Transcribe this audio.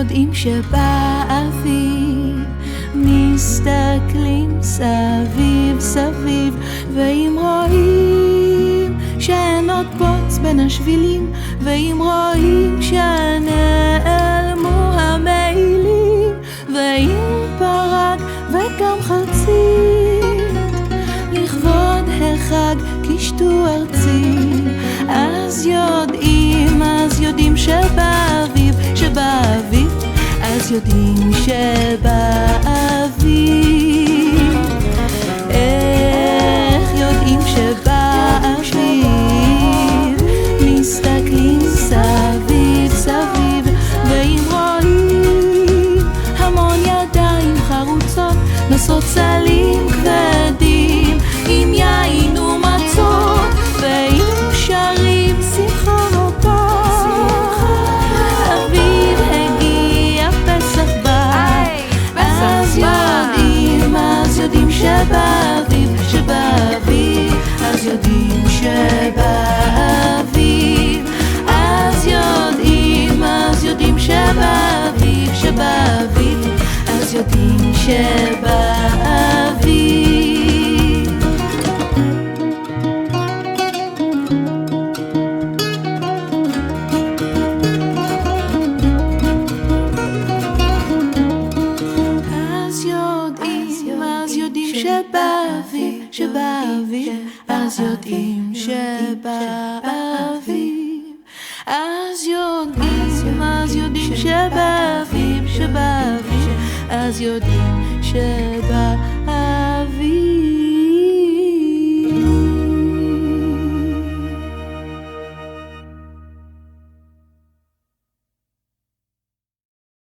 יודעים שבאביב מסתכלים סביב סביב, ואם רואים שאין עוד בוץ בין השבילים, ואם רואים שנעלמו המעילים, ואם פרק וגם חרצית לכבוד החג קישטו ארצי, אז יודעים שבאביב, אז יודעים שבאביב. איך יודעים שבאביב מסתכלים סביב סביב, ואם רואים המון ידיים חרוצות נושאות סלים כבדים עם יין ומצות, ואם שרים שמחה רבה, אביב הגיע פסח בא. אז יודעים שבאביב, אז יודעים שבאביב, אז יודעים שבאביב, אז יודעים שבאביב. אז יודעים שבאביב, אז יודעים שבאביב, אז יודעים שבאביב, אז יודעים שבאביב.